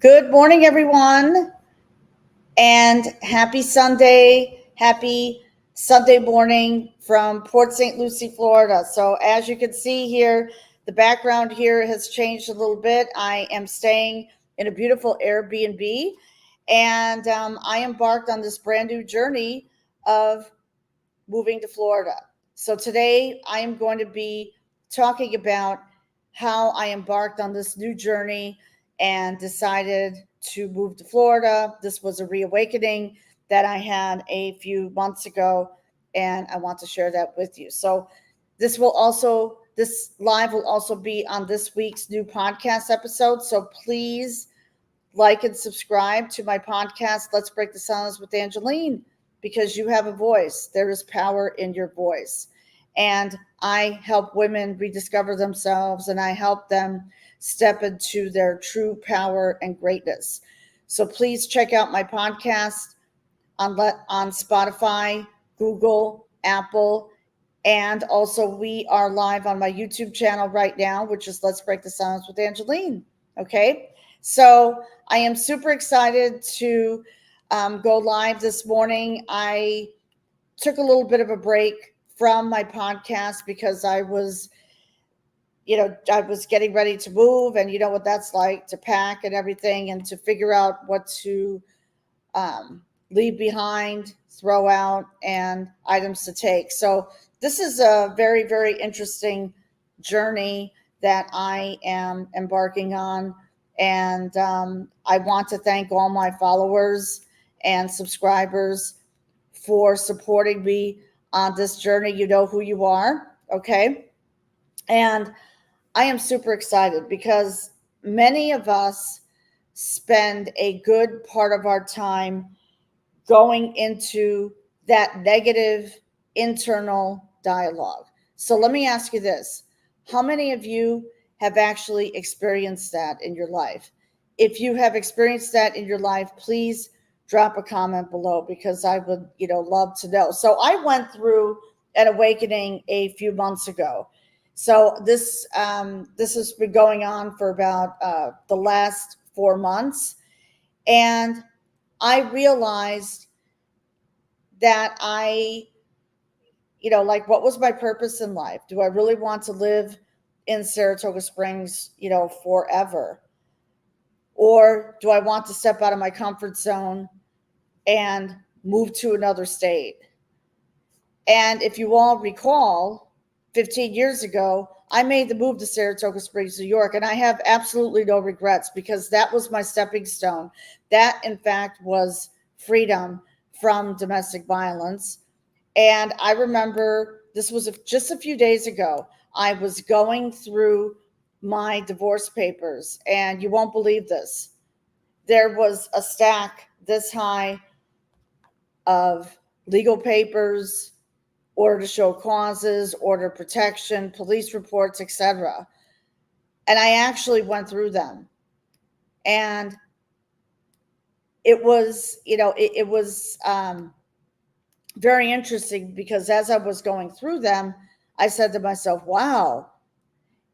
Good morning, everyone, and happy Sunday. Happy Sunday morning from Port St. Lucie, Florida. So, as you can see here, the background here has changed a little bit. I am staying in a beautiful Airbnb, and I embarked on this brand new journey of moving to Florida. So, today I am going to be talking about how I embarked on this new journey and decided to move to Florida. This was a reawakening that I had a few months ago, and I want to share that with you. So, this live will also be on this week's new podcast episode. So, please like and subscribe to my podcast, Let's Break the Silence with Angeline, because you have a voice. There is power in your voice. And I help women rediscover themselves, and I help them step into their true power and greatness. So please check out my podcast on Spotify, Google, Apple, and also we are live on my YouTube channel right now, which is Let's Break the Silence with Angeline. Okay, so I am super excited to go live this morning. I took a little bit of a break from my podcast because I was getting ready to move, and you know what that's like, to pack and everything and to figure out what to leave behind, throw out, and items to take. So this is a very, very interesting journey that I am embarking on. And I want to thank all my followers and subscribers for supporting me on this journey. You know who you are, okay? And I am super excited because many of us spend a good part of our time going into that negative internal dialogue. So let me ask you this. How many of you have actually experienced that in your life? If you have experienced that in your life, please drop a comment below, because I would, love to know. So I went through an awakening a few months ago. So this has been going on for about the last 4 months, and I realized that what was my purpose in life? Do I really want to live in Saratoga Springs, forever? Or do I want to step out of my comfort zone and move to another state? And if you all recall, 15 years ago, I made the move to Saratoga Springs, New York, and I have absolutely no regrets, because that was my stepping stone. That, in fact, was freedom from domestic violence. And I remember this was just a few days ago. I was going through my divorce papers, and you won't believe this. There was a stack this high of legal papers, order to show causes, order of protection, police reports, etc. And I actually went through them. And it was, very interesting, because as I was going through them, I said to myself, wow,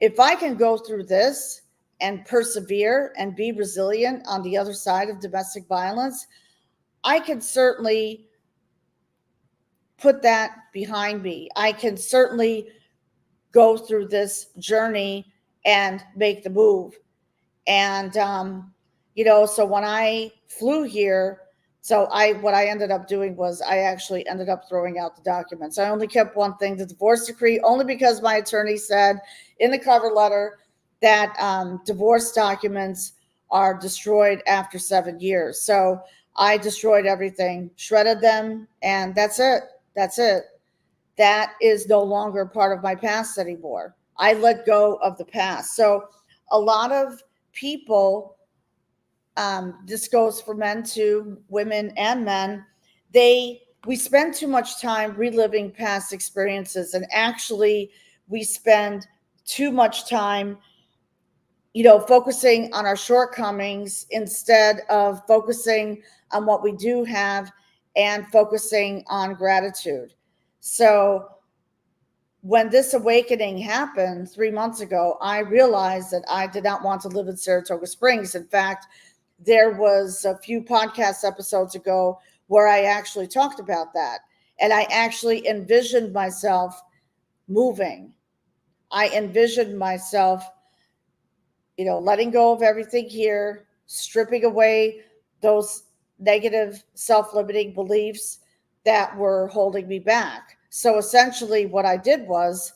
if I can go through this and persevere and be resilient on the other side of domestic violence, I can certainly put that behind me. I can certainly go through this journey and make the move. And, so when I flew here, what I ended up doing was I actually ended up throwing out the documents. I only kept one thing, the divorce decree, only because my attorney said in the cover letter that divorce documents are destroyed after 7 years. So I destroyed everything, shredded them, and that's it. That's it. That is no longer part of my past anymore. I let go of the past. So a lot of people, this goes for men too, women and men, we spend too much time reliving past experiences, and actually we spend too much time focusing on our shortcomings instead of focusing on what we do have and focusing on gratitude. So when this awakening happened 3 months ago, I realized that I did not want to live in Saratoga Springs. In fact, there was a few podcast episodes ago where I actually talked about that. And I actually envisioned myself moving. I envisioned myself, letting go of everything here, stripping away those negative self-limiting beliefs that were holding me back. So essentially what I did was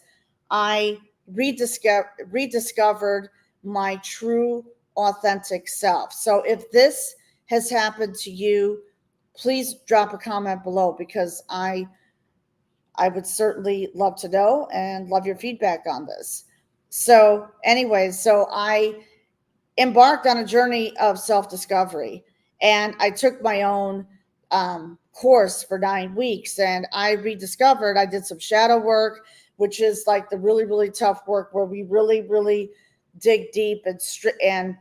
I rediscovered my true authentic self. So if this has happened to you, please drop a comment below, because I would certainly love to know and love your feedback on this. So anyways, so I embarked on a journey of self-discovery, and I took my own course for 9 weeks, and I rediscovered, I did some shadow work, which is like the really, really tough work where we really, really dig deep and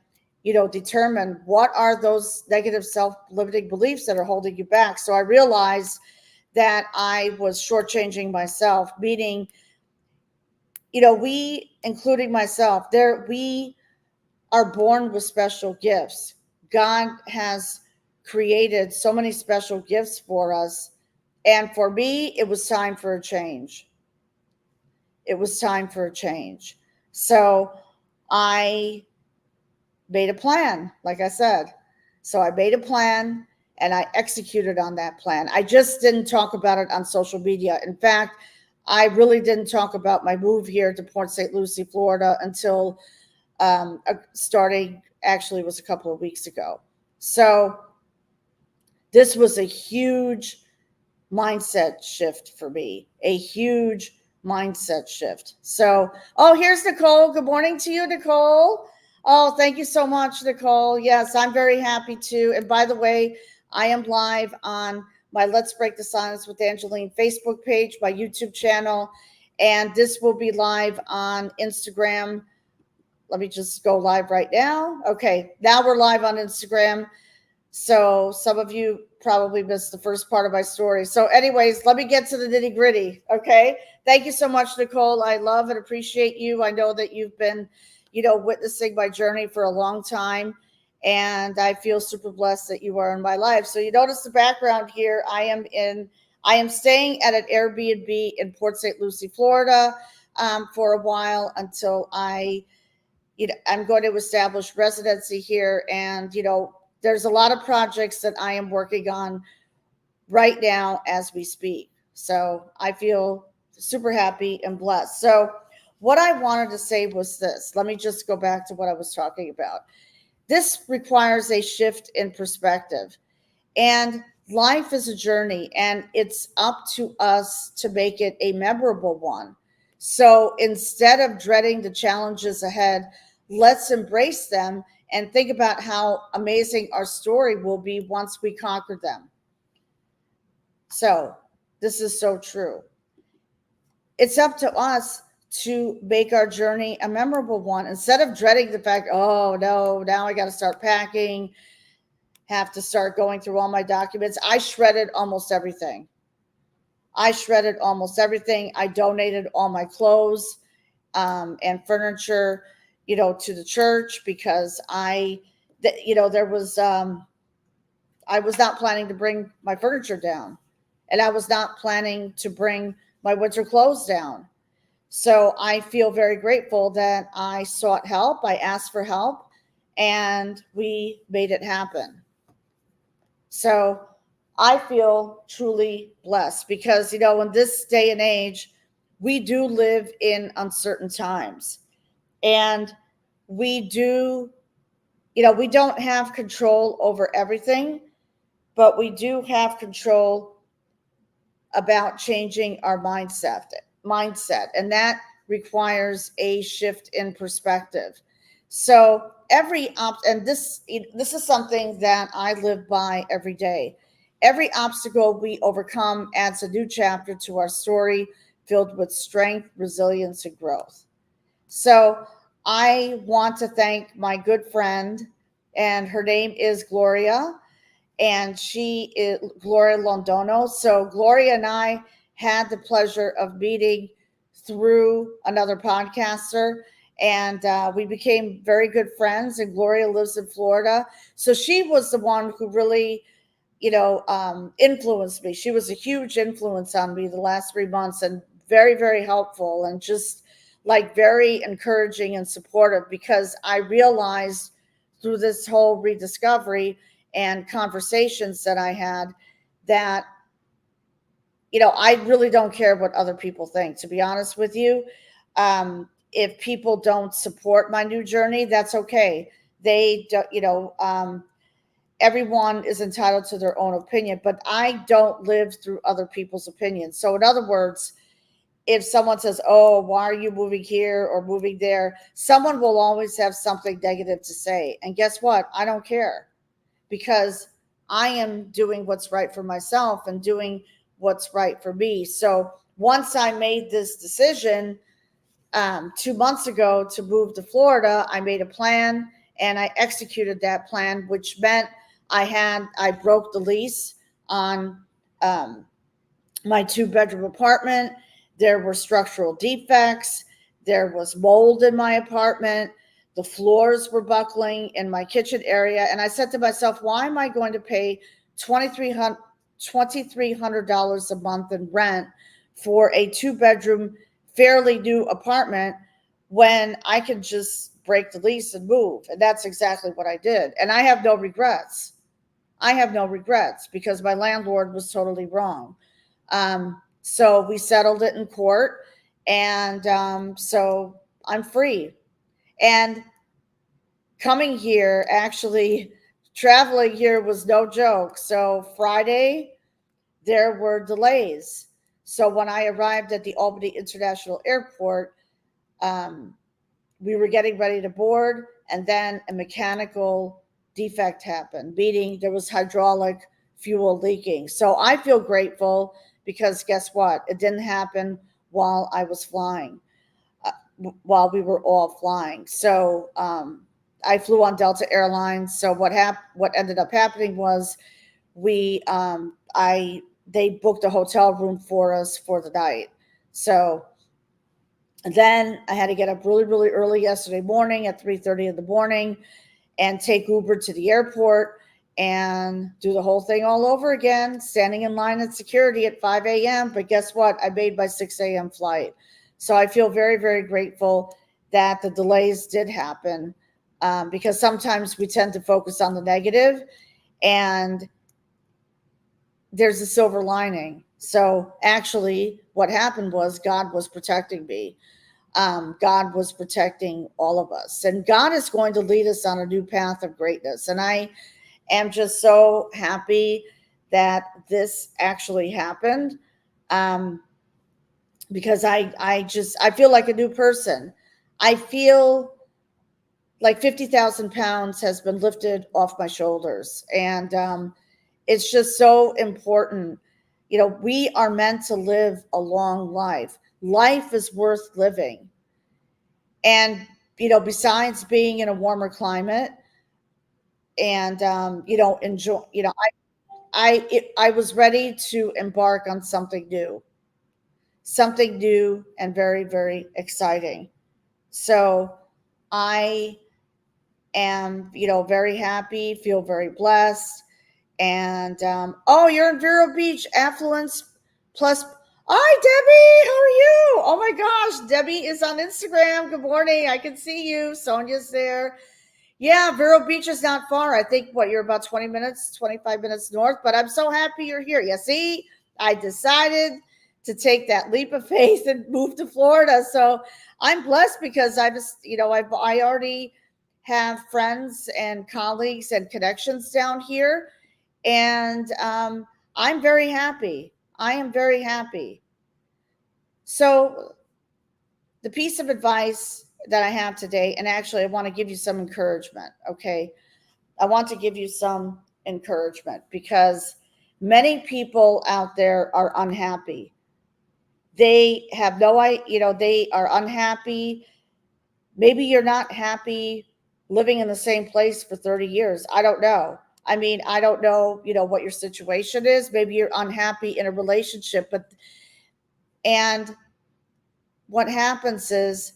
determine what are those negative self-limiting beliefs that are holding you back. So I realized that I was shortchanging myself, meaning, we, including myself, we are born with special gifts. God has created so many special gifts for us. And for me, it was time for a change. It was time for a change. So I made a plan, like I said. So I made a plan and I executed on that plan. I just didn't talk about it on social media. In fact, I really didn't talk about my move here to Port St. Lucie, Florida until starting, actually, was a couple of weeks ago. So this was a huge mindset shift for me, a huge mindset shift. So, oh, here's Nicole. Good morning to you, Nicole. Oh, thank you so much, Nicole. Yes, I'm very happy to. And by the way, I am live on my Let's Break the Silence with Angeline Facebook page, my YouTube channel, and this will be live on Instagram. Let me just go live right now. Okay, now we're live on Instagram. So some of you probably missed the first part of my story. So anyways, let me get to the nitty gritty. Okay. Thank you so much, Nicole. I love and appreciate you. I know that you've been, witnessing my journey for a long time. And I feel super blessed that you are in my life. So you notice the background here. I am staying at an Airbnb in Port St. Lucie, Florida, for a while until I'm going to establish residency here. And, there's a lot of projects that I am working on right now as we speak. So I feel super happy and blessed. So what I wanted to say was this. Let me just go back to what I was talking about. This requires a shift in perspective. And life is a journey, and it's up to us to make it a memorable one. So instead of dreading the challenges ahead, let's embrace them and think about how amazing our story will be once we conquer them. So this is so true. It's up to us to make our journey a memorable one, instead of dreading the fact, oh no, now I got to start packing, have to start going through all my documents. I shredded almost everything. I donated all my clothes and furniture, to the church, because I was not planning to bring my furniture down, and I was not planning to bring my winter clothes down. So I feel very grateful that I sought help. I asked for help, and we made it happen. So I feel truly blessed because, in this day and age, we do live in uncertain times. And we do, we don't have control over everything, but we do have control about changing our mindset. And that requires a shift in perspective. So and this is something that I live by every day. Every obstacle we overcome adds a new chapter to our story, filled with strength, resilience, and growth. So I want to thank my good friend, and her name is Gloria, and she is Gloria Londono. So Gloria and I had the pleasure of meeting through another podcaster, And we became very good friends. And Gloria lives in Florida, so she was the one who really, influenced me. She was a huge influence on me the last 3 months, and very, very helpful, and just like very encouraging and supportive, because I realized through this whole rediscovery and conversations that I had that, I really don't care what other people think, to be honest with you. If people don't support my new journey, that's okay. They don't, everyone is entitled to their own opinion, but I don't live through other people's opinions. So, in other words, if someone says, "Oh, why are you moving here or moving there?" someone will always have something negative to say. And guess what? I don't care, because I am doing what's right for myself and doing what's right for me. So, once I made this decision 2 months ago to move to Florida, I made a plan and I executed that plan, which meant I broke the lease on um, my 2-bedroom apartment. There were structural defects. There was mold in my apartment. The floors were buckling in my kitchen area. And I said to myself, why am I going to pay $2,300 a month in rent for a 2-bedroom, fairly new apartment when I can just break the lease and move? And that's exactly what I did. And I have no regrets. I have no regrets, because my landlord was totally wrong. So we settled it in court, and so I'm free. And coming here, actually, traveling here was no joke. So Friday, there were delays. So when I arrived at the Albany International Airport, um, we were getting ready to board, and then a mechanical defect happened, meaning there was hydraulic fuel leaking. So I feel grateful, because guess what? It didn't happen while I was flying, uh, while we were all flying. So I flew on Delta Airlines. So what ended up happening was we I they booked a hotel room for us for the night. So then I had to get up really, really early yesterday morning at 3:30 in the morning and take Uber to the airport and do the whole thing all over again, standing in line at security at 5 a.m. But guess what? I made my 6 a.m. flight. So I feel very, very grateful that the delays did happen, because sometimes we tend to focus on the negative, and there's a silver lining. So actually, what happened was God was protecting me. God was protecting all of us. And God is going to lead us on a new path of greatness. And I am just so happy that this actually happened, um, because I feel like a new person. I feel like 50,000 pounds has been lifted off my shoulders. And it's just so important. We are meant to live a long life. Life is worth living. And, besides being in a warmer climate and, enjoy, I was ready to embark on something new and very, very exciting. So I am, very happy, feel very blessed. And oh, you're in Vero Beach, Affluence Plus. Hi, Debbie. How are you? Oh my gosh, Debbie is on Instagram. Good morning. I can see you. Sonia's there. Yeah, Vero Beach is not far. I think you're about 20 minutes, 25 minutes north, but I'm so happy you're here. You see, I decided to take that leap of faith and move to Florida. So I'm blessed, because I already have friends and colleagues and connections down here, and I'm very happy. I am very happy. So, the piece of advice that I have today, and actually, I want to give you some encouragement, okay? I want to give you some encouragement, because many people out there are unhappy. They have no idea, they are unhappy. Maybe you're not happy living in the same place for 30 years. I don't know. I mean, I don't know, what your situation is. Maybe you're unhappy in a relationship, and what happens is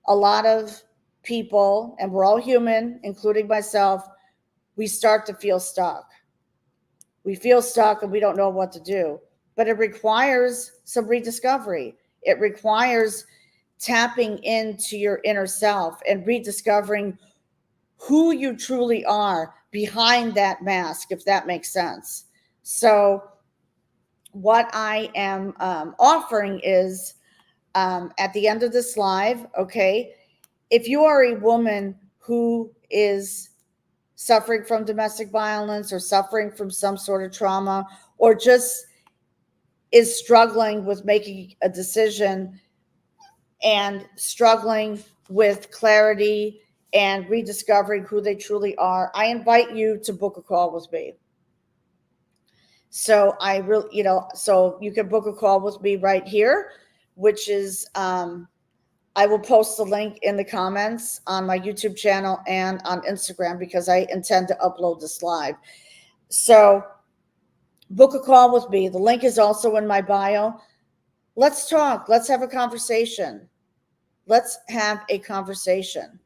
a lot of people, and we're all human, including myself, we start to feel stuck. We feel stuck and we don't know what to do. But it requires some rediscovery. It requires tapping into your inner self and rediscovering who you truly are behind that mask, if that makes sense. So, what I am offering is at the end of this live, okay, if you are a woman who is suffering from domestic violence or suffering from some sort of trauma, or just is struggling with making a decision and struggling with clarity and rediscovering who they truly are, I invite you to book a call with me. So I really, so you can book a call with me right here, which is, I will post the link in the comments on my YouTube channel and on Instagram because I intend to upload this live. So book a call with me. The link is also in my bio. Let's talk. Let's have a conversation. Let's have a conversation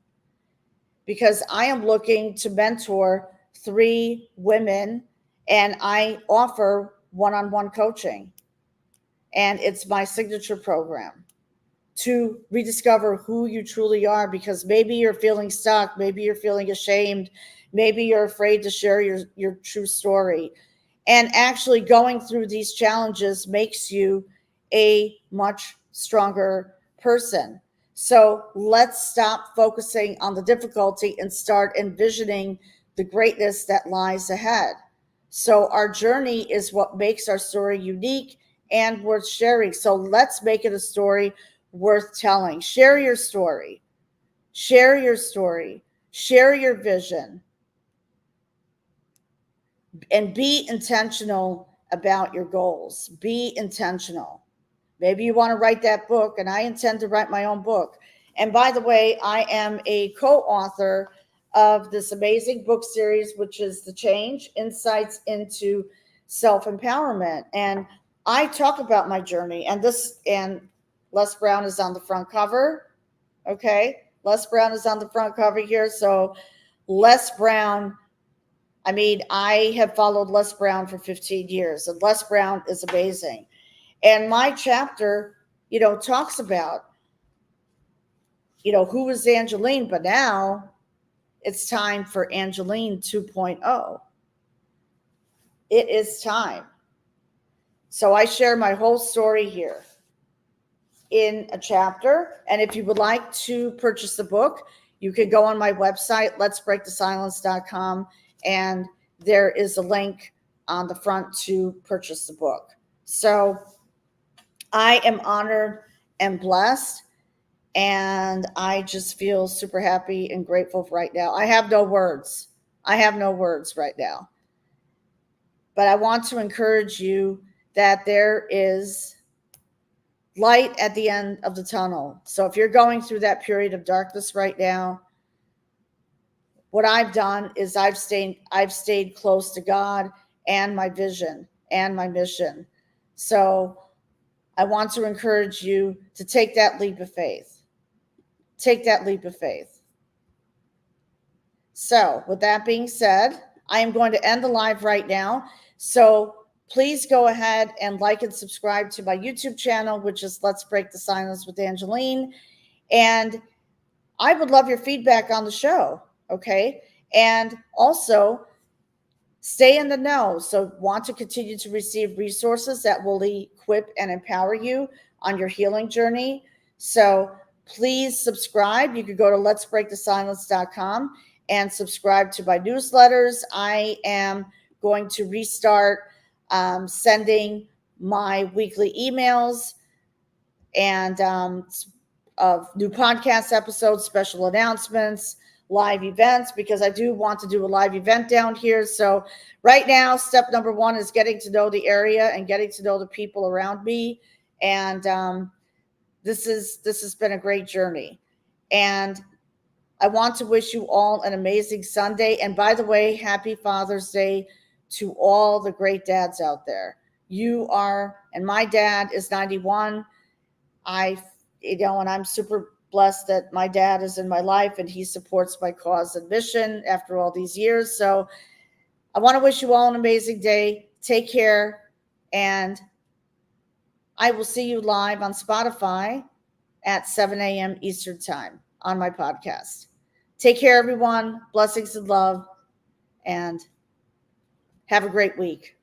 because I am looking to mentor 3 women and I offer one-on-one coaching. And it's my signature program to rediscover who you truly are, because maybe you're feeling stuck, maybe you're feeling ashamed, maybe you're afraid to share your true story. And actually going through these challenges makes you a much stronger person. So let's stop focusing on the difficulty and start envisioning the greatness that lies ahead. So our journey is what makes our story unique and worth sharing. So let's make it a story worth telling. Share your story. Share your story. Share your vision. And be intentional about your goals. Be intentional. Maybe you want to write that book, and I intend to write my own book. And by the way, I am a co-author of this amazing book series, which is The Change: Insights into Self-Empowerment. And I talk about my journey, and Les Brown is on the front cover. Okay. Les Brown is on the front cover here. So Les Brown, I have followed Les Brown for 15 years, and Les Brown is amazing. And my chapter, talks about, who is Angeline, but now it's time for Angeline 2.0. It is time. So I share my whole story here in a chapter. And if you would like to purchase the book, you can go on my website, letsbreakthesilence.com, and there is a link on the front to purchase the book. So I am honored and blessed, and I just feel super happy and grateful right now. I have no words. Right now. But I want to encourage you that there is light at the end of the tunnel. So if you're going through that period of darkness right now, what I've done is I've stayed close to God and my vision and my mission. So I want to encourage you to take that leap of faith. Take that leap of faith. So with that being said, I am going to end the live right now. So please go ahead and like and subscribe to my YouTube channel, which is Let's Break the Silence with Angeline. And I would love your feedback on the show. Okay. And also stay in the know. So want to continue to receive resources that will equip and empower you on your healing journey. So please subscribe. You could go to letsbreakthesilence.com and subscribe to my newsletters. I am going to restart sending my weekly emails and of new podcast episodes, special announcements, live events, because I do want to do a live event down here. So right now, step number 1 is getting to know the area and getting to know the people around me. And this has been a great journey. And I want to wish you all an amazing Sunday. And by the way, happy Father's Day to all the great dads out there. You are, and my dad is 91. And I'm super blessed that my dad is in my life and he supports my cause and mission after all these years. So I want to wish you all an amazing day. Take care, and I will see you live on Spotify at 7 a.m. Eastern Time on my podcast. Take care, everyone. Blessings and love, and have a great week.